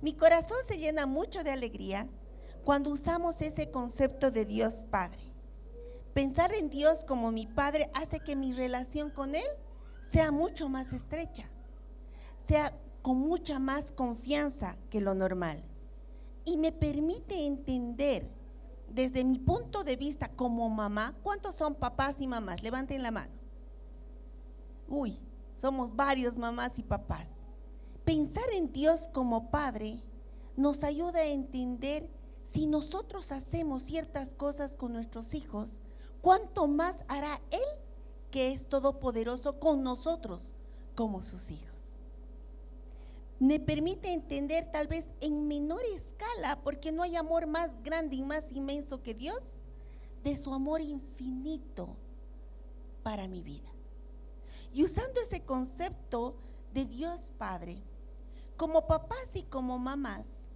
Mi corazón se llena mucho de alegría cuando usamos ese concepto de Dios Padre. Pensar en Dios como mi Padre hace que mi relación con Él sea mucho más estrecha, sea con mucha más confianza que lo normal. Y me permite entender desde mi punto de vista como mamá. ¿Cuántos son papás y mamás? Levanten la mano. Uy, somos varios mamás y papás. Pensar en Dios como Padre nos ayuda a entender si nosotros hacemos ciertas cosas con nuestros hijos, cuánto más hará Él, que es todopoderoso, con nosotros como sus hijos. Me permite entender tal vez en menor escala, porque no hay amor más grande y más inmenso que Dios, de su amor infinito para mi vida. Y usando ese concepto de Dios Padre, como papás y como mamás,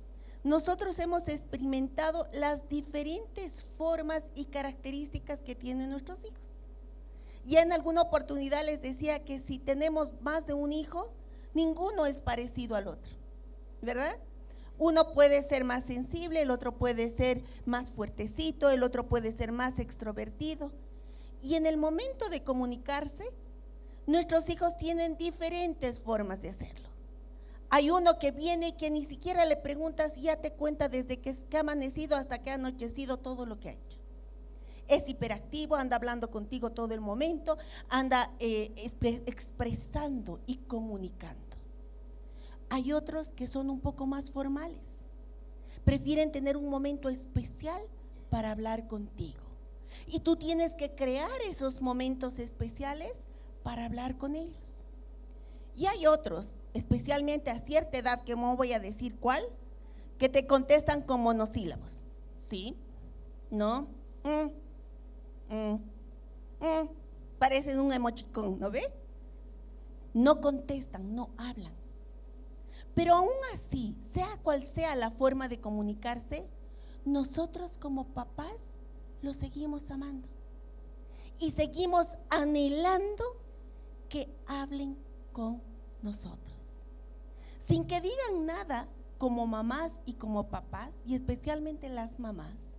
nosotros hemos experimentado las diferentes formas y características que tienen nuestros hijos. Ya en alguna oportunidad les decía que si tenemos más de un hijo, ninguno es parecido al otro, ¿verdad? Uno puede ser más sensible, el otro puede ser más fuertecito, el otro puede ser más extrovertido. Y en el momento de comunicarse, nuestros hijos tienen diferentes formas de hacerlo. Hay uno que viene y que ni siquiera le preguntas y ya te cuenta desde que ha amanecido hasta que ha anochecido todo lo que ha hecho. Es hiperactivo, anda hablando contigo todo el momento, anda expresando y comunicando. Hay otros que son un poco más formales, prefieren tener un momento especial para hablar contigo. Y tú tienes que crear esos momentos especiales para hablar con ellos. Y hay otros, especialmente a cierta edad, que no voy a decir cuál, que te contestan con monosílabos. Sí, no, parecen un emoticón, ¿no ve? No contestan, no hablan. Pero aún así, sea cual sea la forma de comunicarse, nosotros como papás los seguimos amando y seguimos anhelando que hablen con nosotros, sin que digan nada. Como mamás y como papás, y especialmente las mamás,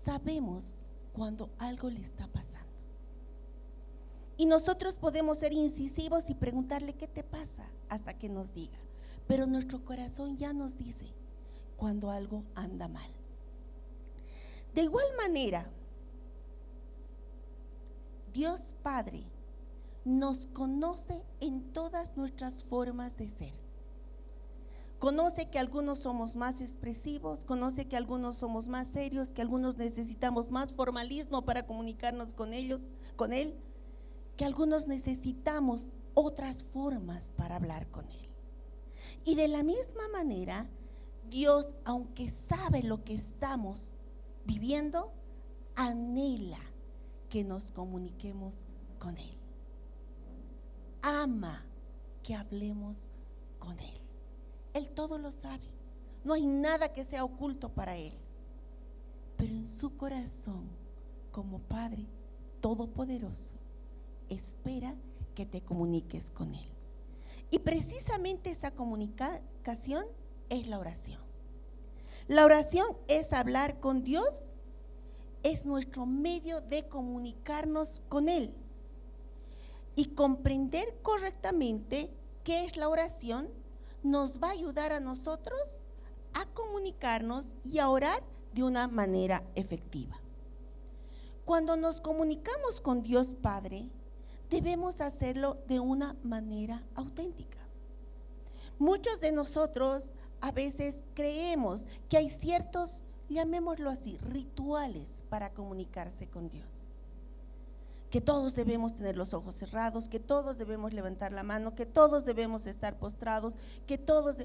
sabemos cuando algo le está pasando. Y nosotros podemos ser incisivos y preguntarle ¿qué te pasa? Hasta que nos diga. Pero nuestro corazón ya nos dice cuando algo anda mal. De igual manera, Dios Padre nos conoce en todas nuestras formas de ser. Conoce que algunos somos más expresivos, conoce que algunos somos más serios, que algunos necesitamos más formalismo para comunicarnos con ellos, con Él, que algunos necesitamos otras formas para hablar con Él. Y de la misma manera, Dios, aunque sabe lo que estamos viviendo, anhela que nos comuniquemos con Él. Ama que hablemos con Él. Él todo lo sabe, no hay nada que sea oculto para Él. Pero en su corazón, como Padre Todopoderoso, espera que te comuniques con Él. Y precisamente esa comunicación es la oración. La oración es hablar con Dios, es nuestro medio de comunicarnos con Él. Y comprender correctamente qué es la oración nos va a ayudar a nosotros a comunicarnos y a orar de una manera efectiva. Cuando nos comunicamos con Dios Padre, debemos hacerlo de una manera auténtica. Muchos de nosotros a veces creemos que hay ciertos, llamémoslo así, rituales para comunicarse con Dios. Que todos debemos tener los ojos cerrados, que todos debemos levantar la mano, que todos debemos estar postrados, que todos…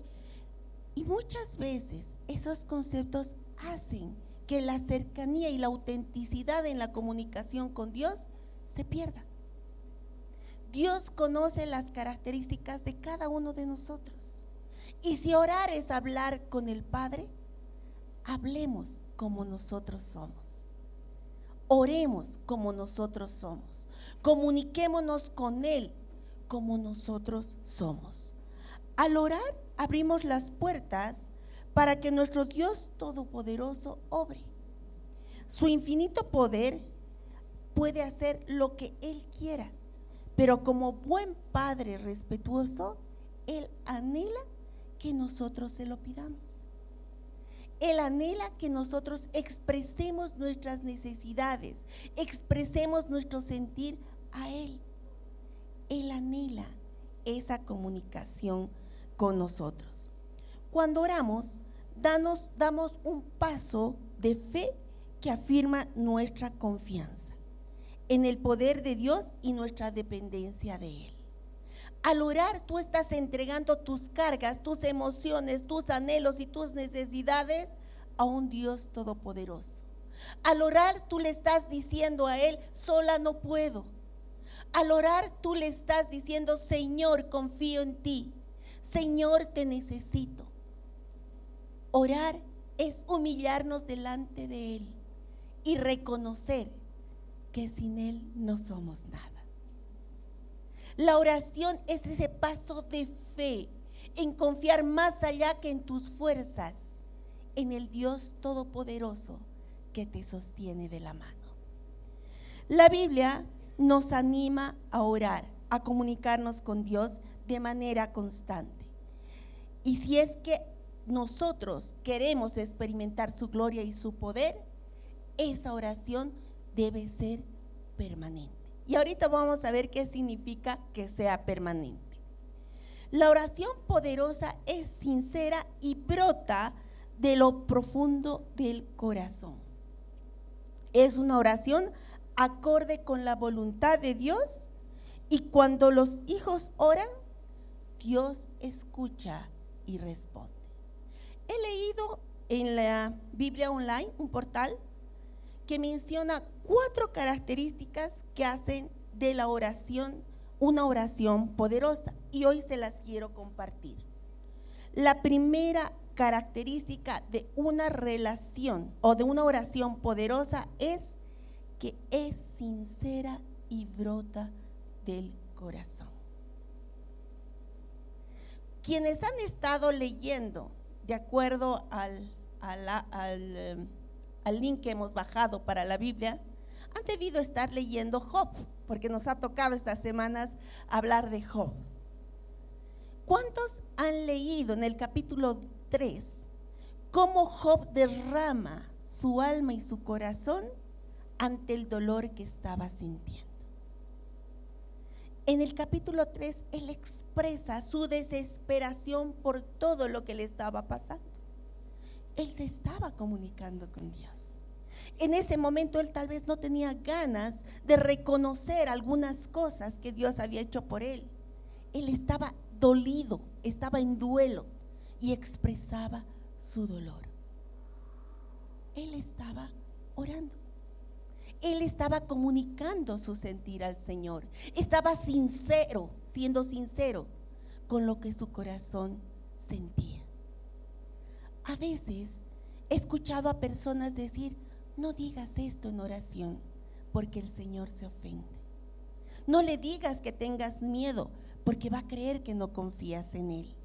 Y muchas veces esos conceptos hacen que la cercanía y la autenticidad en la comunicación con Dios se pierda. Dios conoce las características de cada uno de nosotros. Y si orar es hablar con el Padre, hablemos como nosotros somos. Oremos como nosotros somos, comuniquémonos con Él como nosotros somos. Al orar abrimos las puertas para que nuestro Dios Todopoderoso obre. Su infinito poder puede hacer lo que Él quiera, pero como buen Padre respetuoso, Él anhela que nosotros se lo pidamos. Él anhela que nosotros expresemos nuestras necesidades, expresemos nuestro sentir a Él. Él anhela esa comunicación con nosotros. Cuando oramos, damos un paso de fe que afirma nuestra confianza en el poder de Dios y nuestra dependencia de Él. Al orar, tú estás entregando tus cargas, tus emociones, tus anhelos y tus necesidades a un Dios todopoderoso. Al orar, tú le estás diciendo a Él: sola no puedo. Al orar, tú le estás diciendo: Señor, confío en ti. Señor, te necesito. Orar es humillarnos delante de Él y reconocer que sin Él no somos nada. La oración es ese paso de fe en confiar más allá que en tus fuerzas, en el Dios Todopoderoso que te sostiene de la mano. La Biblia nos anima a orar, a comunicarnos con Dios de manera constante. Y si es que nosotros queremos experimentar su gloria y su poder, esa oración debe ser permanente. Y ahorita vamos a ver qué significa que sea permanente. La oración poderosa es sincera y brota de lo profundo del corazón. Es una oración acorde con la voluntad de Dios, y cuando los hijos oran, Dios escucha y responde. He leído en la Biblia Online, un portal, que menciona 4 características que hacen de la oración una oración poderosa, y hoy se las quiero compartir. La primera característica de una relación o de una oración poderosa es que es sincera y brota del corazón. Quienes han estado leyendo, de acuerdo al link que hemos bajado para la Biblia, han debido estar leyendo Job, porque nos ha tocado estas semanas hablar de Job. ¿Cuántos han leído en el capítulo 3 cómo Job derrama su alma y su corazón ante el dolor que estaba sintiendo? En el capítulo 3 él expresa su desesperación por todo lo que le estaba pasando. Él se estaba comunicando con Dios. En ese momento él tal vez no tenía ganas de reconocer algunas cosas que Dios había hecho por él. Él estaba dolido, estaba en duelo y expresaba su dolor. Él estaba orando. Él estaba comunicando su sentir al Señor. Estaba sincero, siendo sincero con lo que su corazón sentía. A veces he escuchado a personas decir: no digas esto en oración porque el Señor se ofende. No le digas que tengas miedo porque va a creer que no confías en Él.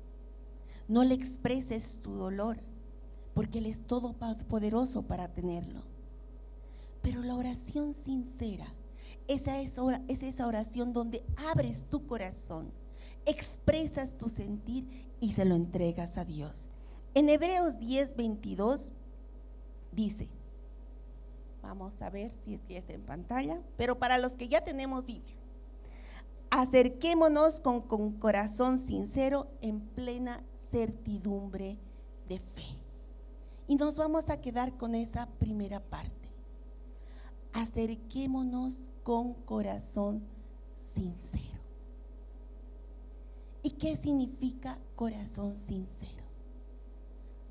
No le expreses tu dolor porque Él es todopoderoso para tenerlo. Pero la oración sincera, esa es esa oración donde abres tu corazón, expresas tu sentir y se lo entregas a Dios. En Hebreos 10:22 dice, vamos a ver si es que ya está en pantalla, pero para los que ya tenemos Biblia: acerquémonos con corazón sincero en plena certidumbre de fe. Y nos vamos a quedar con esa primera parte. Acerquémonos con corazón sincero. ¿Y qué significa corazón sincero?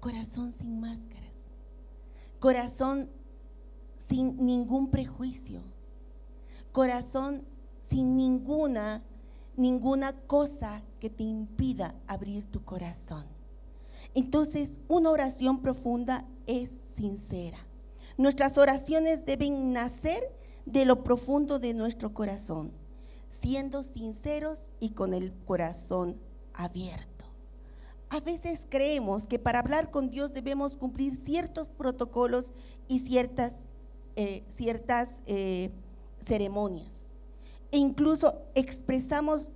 Corazón sin máscaras, corazón sin ningún prejuicio, corazón sin ninguna cosa que te impida abrir tu corazón. Entonces, una oración profunda es sincera. Nuestras oraciones deben nacer de lo profundo de nuestro corazón, siendo sinceros y con el corazón abierto A veces creemos que para hablar con Dios debemos cumplir ciertos protocolos y ciertas ceremonias. E incluso expresarnos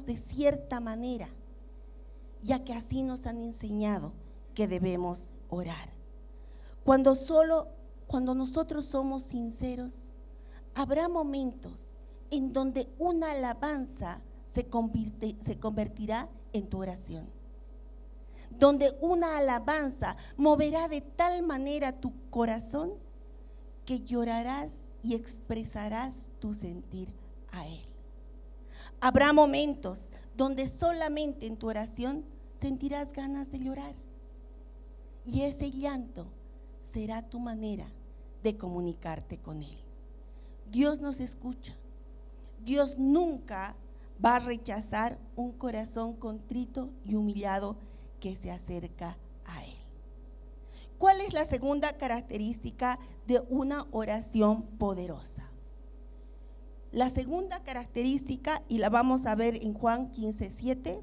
de cierta manera, ya que así nos han enseñado que debemos orar. Cuando nosotros somos sinceros, habrá momentos en donde una alabanza se convertirá en tu oración, donde una alabanza moverá de tal manera tu corazón que llorarás y expresarás tu sentir a Él. Habrá momentos donde solamente en tu oración sentirás ganas de llorar, y ese llanto será tu manera de comunicarte con Él. Dios nos escucha. Dios nunca va a rechazar un corazón contrito y humillado que se acerca a Él. ¿Cuál es la segunda característica de una oración poderosa? La segunda característica, y la vamos a ver en Juan 15:7,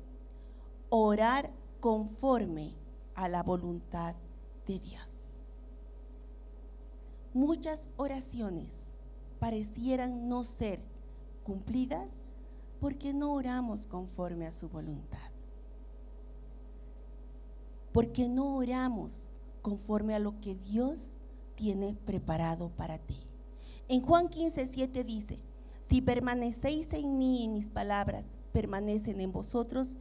orar conforme a la voluntad de Dios. Muchas oraciones parecieran no ser cumplidas porque no oramos conforme a su voluntad, porque no oramos conforme a lo que Dios tiene preparado para ti. En Juan 15:7 dice: si permanecéis en mí y mis palabras permanecen en vosotros,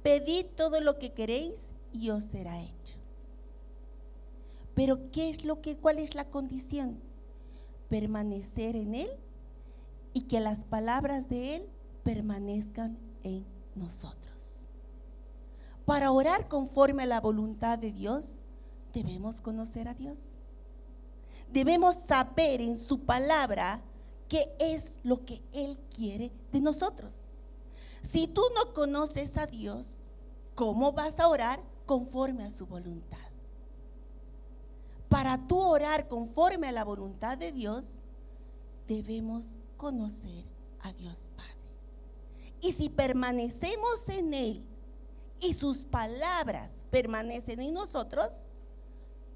pedid todo lo que queréis y os será hecho. Pero ¿cuál es la condición? Permanecer en Él y que las palabras de Él permanezcan en nosotros. Para orar conforme a la voluntad de Dios, debemos conocer a Dios. Debemos saber en su palabra qué es lo que Él quiere de nosotros. Si tú no conoces a Dios, ¿cómo vas a orar conforme a su voluntad? Para tú orar conforme a la voluntad de Dios, debemos conocer a Dios Padre. Y si permanecemos en Él y sus palabras permanecen en nosotros,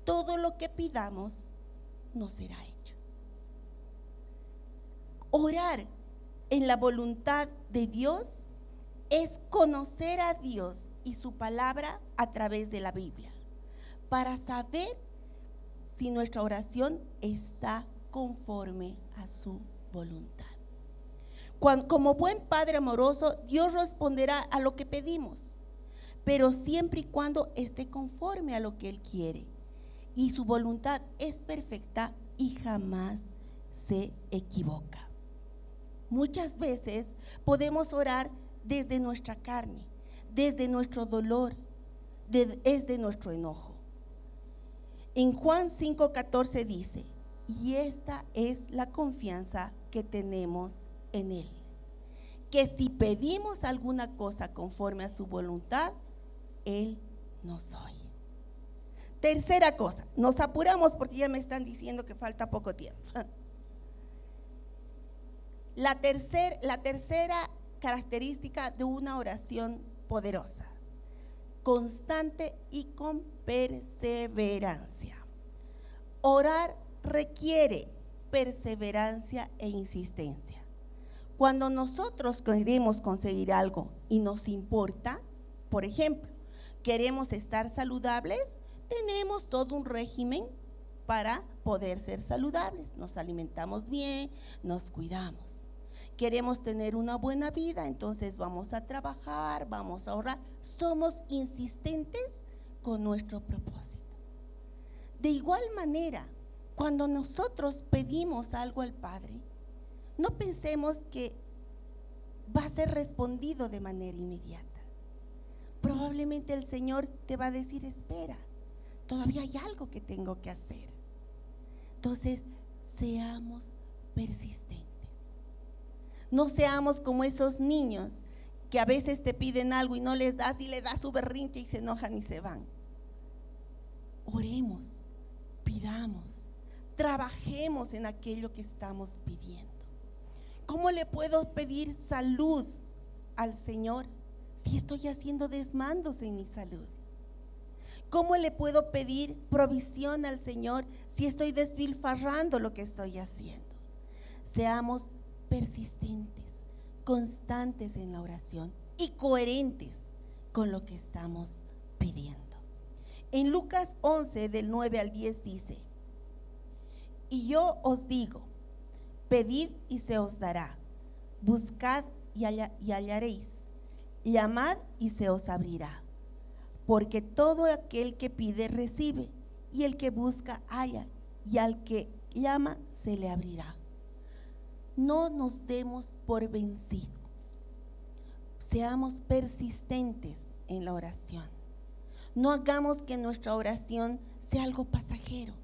todo lo que pidamos nos será hecho. Orar en la voluntad de Dios es conocer a Dios y su palabra a través de la Biblia, para saber si nuestra oración está conforme a su voluntad. Como buen Padre amoroso, Dios responderá a lo que pedimos, pero siempre y cuando esté conforme a lo que Él quiere. Y su voluntad es perfecta y jamás se equivoca. Muchas veces podemos orar desde nuestra carne, desde nuestro dolor, desde nuestro enojo. En Juan 5:14 dice: y esta es la confianza que tenemos en Él, que si pedimos alguna cosa conforme a su voluntad, Él nos oye. Tercera cosa, nos apuramos porque ya me están diciendo que falta poco tiempo. La tercera característica de una oración poderosa: constante y con perseverancia. Orar requiere perseverancia e insistencia. Cuando nosotros queremos conseguir algo y nos importa, por ejemplo, queremos estar saludables, tenemos todo un régimen para poder ser saludables. Nos alimentamos bien, nos cuidamos. Queremos tener una buena vida, entonces vamos a trabajar, vamos a ahorrar. Somos insistentes con nuestro propósito. De igual manera, cuando nosotros pedimos algo al Padre, no pensemos que va a ser respondido de manera inmediata. Probablemente el Señor te va a decir: espera, todavía hay algo que tengo que hacer. Entonces, seamos persistentes. No seamos como esos niños que a veces te piden algo y no les das, y le das su berrinche y se enojan y se van. Oremos, pidamos, trabajemos en aquello que estamos pidiendo. ¿Cómo le puedo pedir salud al Señor si estoy haciendo desmandos en mi salud? ¿Cómo le puedo pedir provisión al Señor si estoy despilfarrando lo que estoy haciendo? Seamos persistentes, constantes en la oración y coherentes con lo que estamos pidiendo. En Lucas 11, del 9 al 10 dice: y yo os digo, pedid y se os dará, buscad y hallaréis, llamad y se os abrirá. Porque todo aquel que pide recibe, y el que busca halla, y al que llama se le abrirá. No nos demos por vencidos, seamos persistentes en la oración. No hagamos que nuestra oración sea algo pasajero.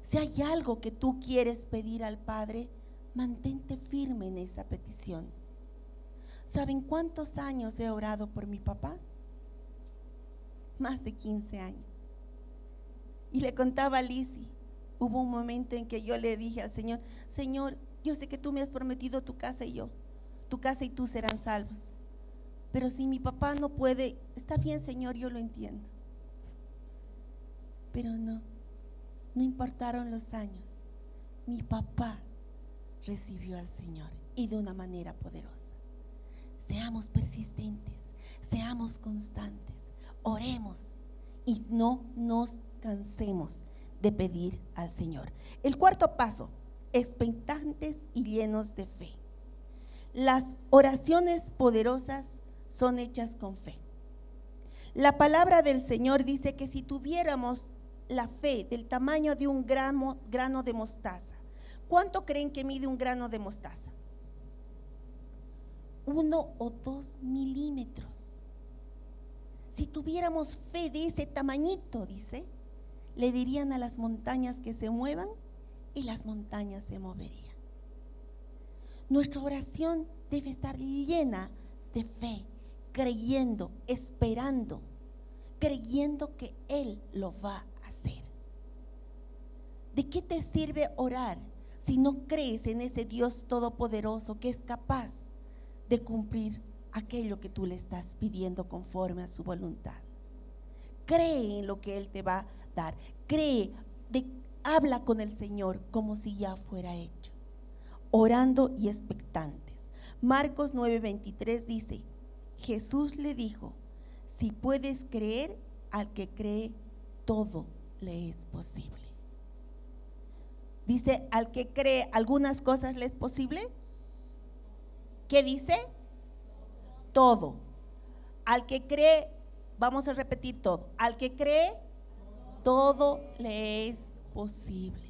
Si hay algo que tú quieres pedir al Padre, mantente firme en esa petición. ¿Saben cuántos años he orado por mi papá? Más de 15 años. Y le contaba a Lizzy, hubo un momento en que yo le dije al Señor: Señor, yo sé que tú me has prometido tu casa y tú serán salvos. Pero si mi papá no puede, está bien, Señor, yo lo entiendo. Pero no importaron los años. Mi papá recibió al Señor, y de una manera poderosa. Seamos persistentes, seamos constantes, oremos y no nos cansemos de pedir al Señor. El cuarto paso: expectantes y llenos de fe. Las oraciones poderosas son hechas con fe. La palabra del Señor dice que si tuviéramos la fe del tamaño de un grano de mostaza, ¿cuánto creen que mide un grano de mostaza? 1 o 2 milímetros. Si tuviéramos fe de ese tamañito, dice, le dirían a las montañas que se muevan y las montañas se moverían. Nuestra oración debe estar llena de fe, creyendo, esperando, creyendo que Él lo va a hacer. ¿De qué te sirve orar si no crees en ese Dios todopoderoso que es capaz de cumplir aquello que tú le estás pidiendo conforme a su voluntad? Cree en lo que Él te va a dar. Habla con el Señor como si ya fuera hecho, orando y expectantes. Marcos 9:23 dice: Jesús le dijo: si puedes creer, al que cree todo le es posible. Dice: al que cree, algunas cosas le es posible. ¿Qué dice? Todo. Al que cree, vamos a repetir todo. Al que cree, todo le es posible.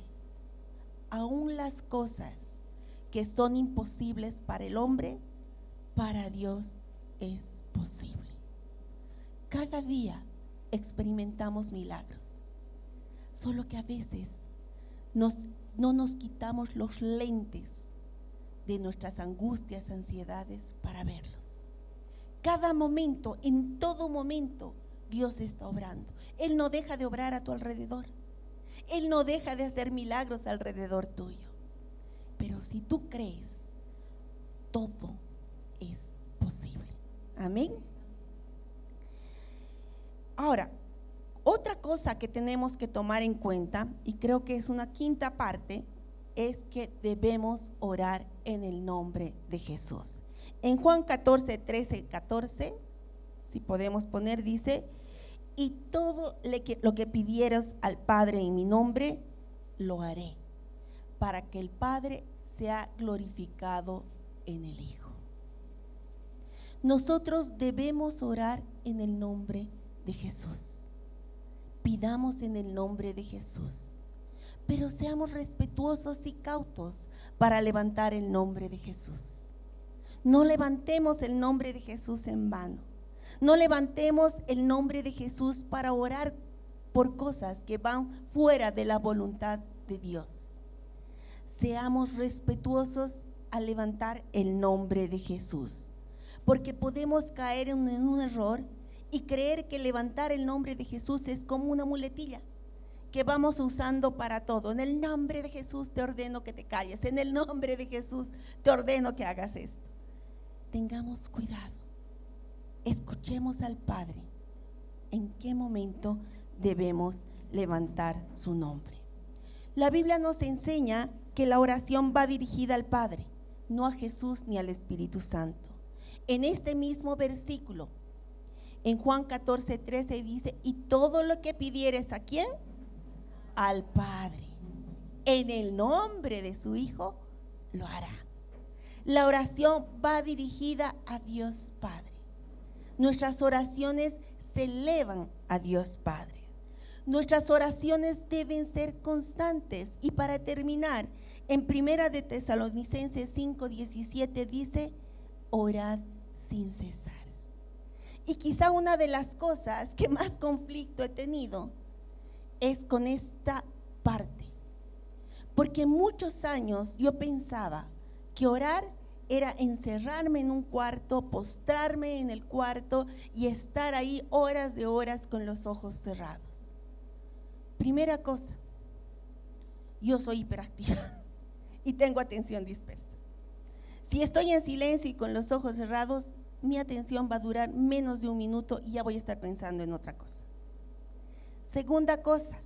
Aún las cosas que son imposibles para el hombre, para Dios es posible. Cada día experimentamos milagros, solo que a veces no nos quitamos los lentes de nuestras angustias, ansiedades para verlos. Cada momento, en todo momento, Dios está obrando. Él no deja de obrar a tu alrededor. Él no deja de hacer milagros alrededor tuyo. Pero si tú crees, todo es posible. Amén. Ahora, otra cosa que tenemos que tomar en cuenta, y creo que es una quinta parte, es que debemos orar en el nombre de Jesús. En Juan 14, 13, 14, si podemos poner, dice: y todo lo que pidieras al Padre en mi nombre, lo haré, para que el Padre sea glorificado en el Hijo. Nosotros debemos orar en el nombre de Jesús. Pidamos en el nombre de Jesús, pero seamos respetuosos y cautos para levantar el nombre de Jesús. No levantemos el nombre de Jesús en vano. No levantemos el nombre de Jesús para orar por cosas que van fuera de la voluntad de Dios. Seamos respetuosos al levantar el nombre de Jesús, porque podemos caer en un error y creer que levantar el nombre de Jesús es como una muletilla que vamos usando para todo. En el nombre de Jesús te ordeno que te calles. En el nombre de Jesús te ordeno que hagas esto. Tengamos cuidado. escuchemos al Padre. ¿En qué momento debemos levantar su nombre? La Biblia nos enseña que la oración va dirigida al Padre, no a Jesús ni al Espíritu Santo. En este mismo versículo, en Juan 14:13 dice: y todo lo que pidieres, ¿a quién? Al Padre, en el nombre de su Hijo, lo hará. La oración va dirigida a Dios Padre. Nuestras oraciones se elevan a Dios Padre. Nuestras oraciones deben ser constantes. Y para terminar, en 1 de Tesalonicenses 5:17 dice: orad sin cesar. Y quizá una de las cosas que más conflicto he tenido es con esta parte, porque muchos años yo pensaba que orar era encerrarme en un cuarto, postrarme en el cuarto y estar ahí horas de horas con los ojos cerrados. Primera cosa, yo soy hiperactiva y tengo atención dispersa. Si estoy en silencio y con los ojos cerrados, mi atención va a durar menos de un minuto y ya voy a estar pensando en otra cosa. Segunda cosa,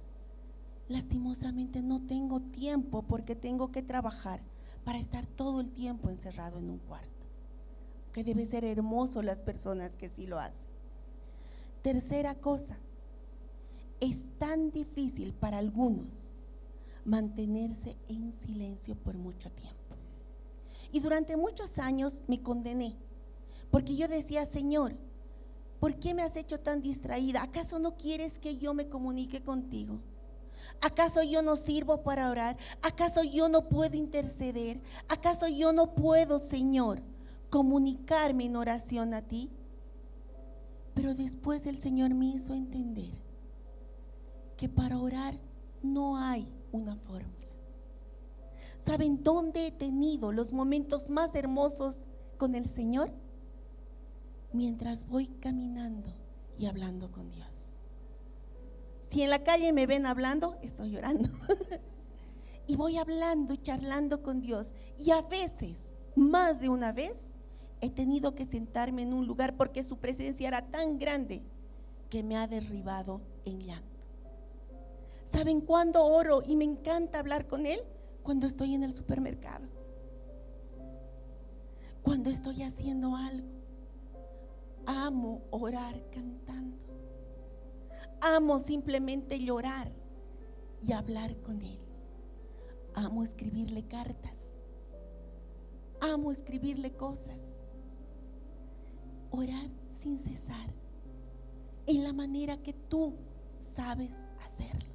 lastimosamente no tengo tiempo porque tengo que trabajar para estar todo el tiempo encerrado en un cuarto, que debe ser hermoso las personas que sí lo hacen. Tercera cosa, es tan difícil para algunos mantenerse en silencio por mucho tiempo. Y durante muchos años me condené, porque yo decía: Señor, ¿por qué me has hecho tan distraída? ¿Acaso no quieres que yo me comunique contigo? ¿Acaso yo no sirvo para orar? ¿Acaso yo no puedo interceder? ¿Acaso yo no puedo, Señor, comunicarme en oración a ti? Pero después el Señor me hizo entender que para orar no hay una fórmula. ¿Saben dónde he tenido los momentos más hermosos con el Señor? Mientras voy caminando y hablando con Dios. Si en la calle me ven hablando, estoy llorando. Y voy hablando y charlando con Dios. Y a veces, más de una vez, he tenido que sentarme en un lugar porque su presencia era tan grande que me ha derribado en llanto. ¿Saben cuándo oro y me encanta hablar con Él? Cuando estoy en el supermercado, cuando estoy haciendo algo. Amo orar cantando. Amo simplemente llorar y hablar con Él. Amo escribirle cartas. Amo escribirle cosas. Orad sin cesar, en la manera que tú sabes hacerlo.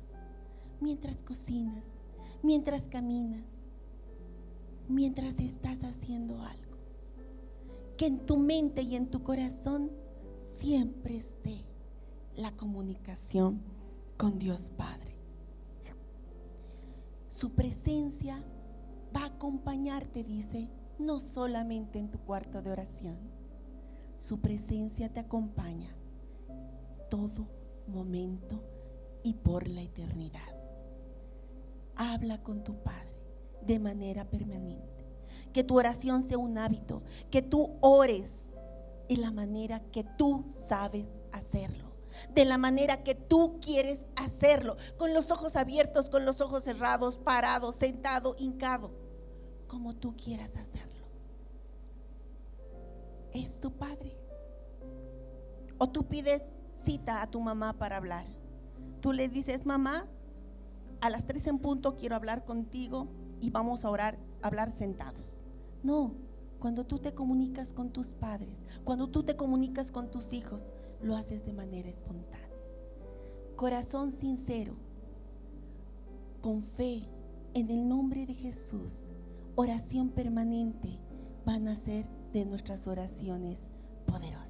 Mientras cocinas, mientras caminas, mientras estás haciendo algo. Que en tu mente y en tu corazón siempre esté la comunicación con Dios Padre. Su presencia va a acompañarte, dice, no solamente en tu cuarto de oración. Su presencia te acompaña todo momento y por la eternidad. Habla con tu Padre de manera permanente. Que tu oración sea un hábito, que tú ores en la manera que tú sabes hacerlo, de la manera que tú quieres hacerlo, con los ojos abiertos, con los ojos cerrados, parado, sentado, hincado, como tú quieras hacerlo. Es tu Padre. O tú pides cita a tu mamá para hablar. Tú le dices: mamá, a las 3 en punto quiero hablar contigo y vamos a hablar sentados. No, cuando tú te comunicas con tus padres, cuando tú te comunicas con tus hijos, lo haces de manera espontánea. Corazón sincero, con fe, en el nombre de Jesús, oración permanente, van a ser de nuestras oraciones poderosas.